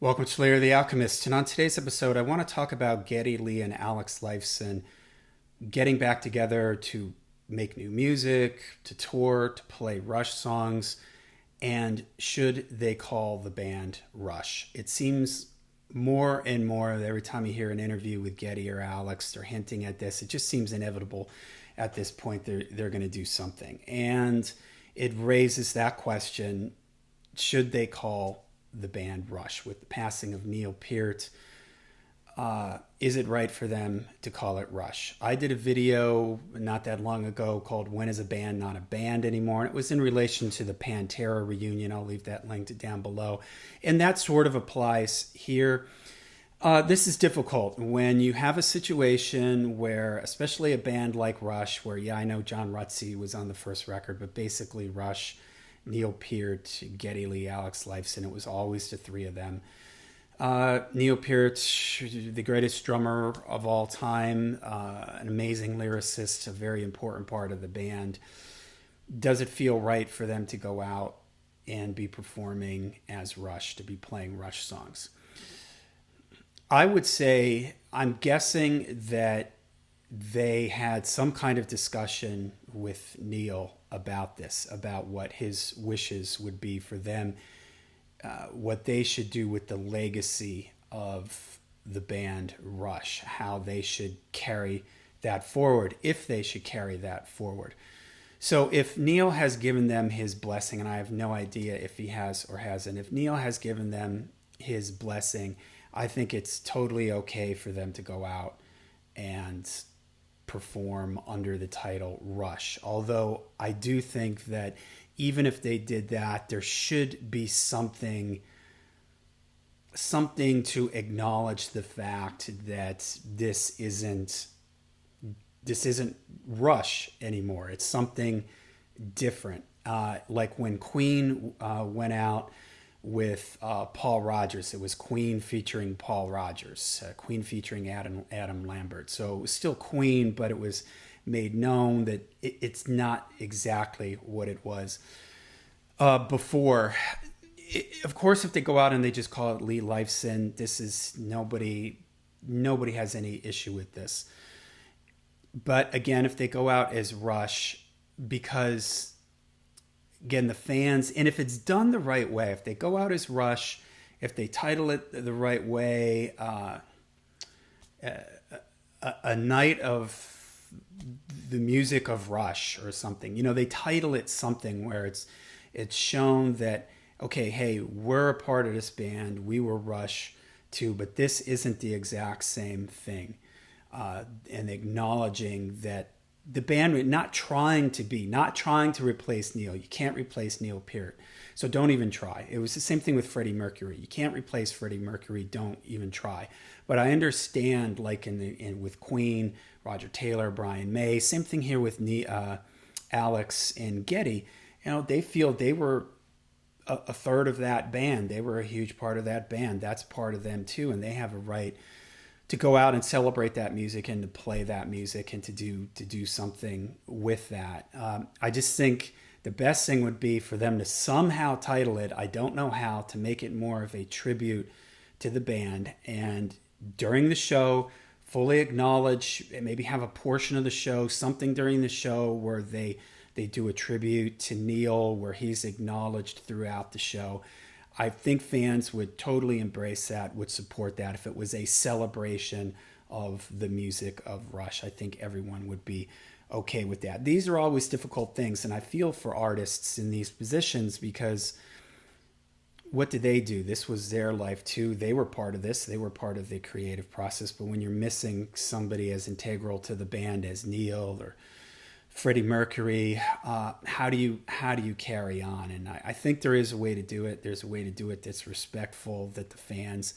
Welcome to Layer the Alchemist. And on today's episode, I want to talk about Geddy and Alex Lifeson getting back together to make new music, to tour, to play Rush songs, and should they call the band Rush? It seems more and more every time you hear an interview with Geddy or Alex, they're hinting at this. It just seems inevitable at this point they're going to do something. And it raises that question, should they call the band Rush? With the passing of Neil Peart, is it right for them to call it Rush? I did a video not that long ago called When is a Band Not a Band Anymore? And it was in relation to the Pantera reunion. I'll leave that linked down below. And that sort of applies here. This is difficult when you have a situation where, especially a band like Rush, where, yeah, I know John Rutsey was on the first record, but basically Rush, Neil Peart, Geddy Lee, Alex Lifeson, it was always the three of them. Neil Peart, the greatest drummer of all time, an amazing lyricist, a very important part of the band. Does it feel right for them to go out and be performing as Rush, to be playing Rush songs? I would say, I'm guessing that they had some kind of discussion with Neil about this, about what his wishes would be for them, what they should do with the legacy of the band Rush, how they should carry that forward, if they should carry that forward. So if Neil has given them his blessing, and I have no idea if he has or hasn't, if Neil has given them his blessing, I think it's totally okay for them to go out and perform under the title Rush. Although I do think that even if they did that, there should be something to acknowledge the fact that this isn't Rush anymore. It's something different. Like when Queen went out with Paul Rodgers. It was Queen featuring Paul Rodgers, Queen featuring Adam Lambert. So it was still Queen, but it was made known that it's not exactly what it was before. Of course, if they go out and they just call it Lee Lifeson, this is nobody has any issue with this. But again, if they go out as Rush, because again, the fans, and if it's done the right way, if they go out as Rush, if they title it the right way, a night of the music of Rush or something, they title it something where it's shown that, okay, hey, we're a part of this band, we were Rush too, but this isn't the exact same thing, and acknowledging that the band not trying to replace Neil. You can't replace Neil Peart, so don't even try. It was the same thing with Freddie Mercury. You can't replace Freddie Mercury. Don't even try. But I understand, like with Queen, Roger Taylor, Brian May. Same thing here with Alex and Geddy. They feel they were a third of that band. They were a huge part of that band. That's part of them too, and they have a right to go out and celebrate that music and to play that music and to do something with that. I just think the best thing would be for them to somehow title it, I don't know how, to make it more of a tribute to the band, and during the show fully acknowledge, maybe have a portion of the show, something during the show where they do a tribute to Neil, where he's acknowledged throughout the show. I think fans would totally embrace that, would support that. If it was a celebration of the music of Rush, I think everyone would be okay with that. These are always difficult things, and I feel for artists in these positions, because what did they do? This was their life too. They were part of this. They were part of the creative process. But when you're missing somebody as integral to the band as Neil or Freddie Mercury, how do you carry on? And I think there is a way to do it. There's a way to do it that's respectful, that the fans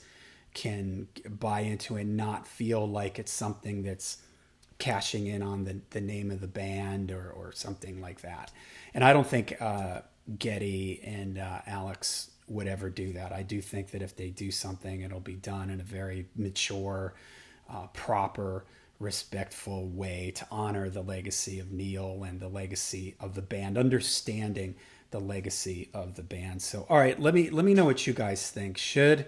can buy into and not feel like it's something that's cashing in on the name of the band or something like that. And I don't think Geddy and Alex would ever do that. I do think that if they do something, it'll be done in a very mature, proper, respectful way to honor the legacy of Neil and the legacy of the band, understanding the legacy of the band. So, all right, let me know what you guys think. Should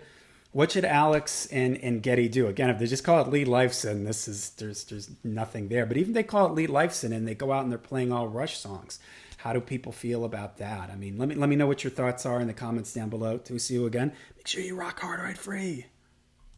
What should Alex and Geddy do? Again, if they just call it Lee Lifeson, this is there's nothing there. But even if they call it Lee Lifeson and they go out and they're playing all Rush songs, how do people feel about that? I mean, let me know what your thoughts are in the comments down below. Till we see you again, make sure you rock hard, right free.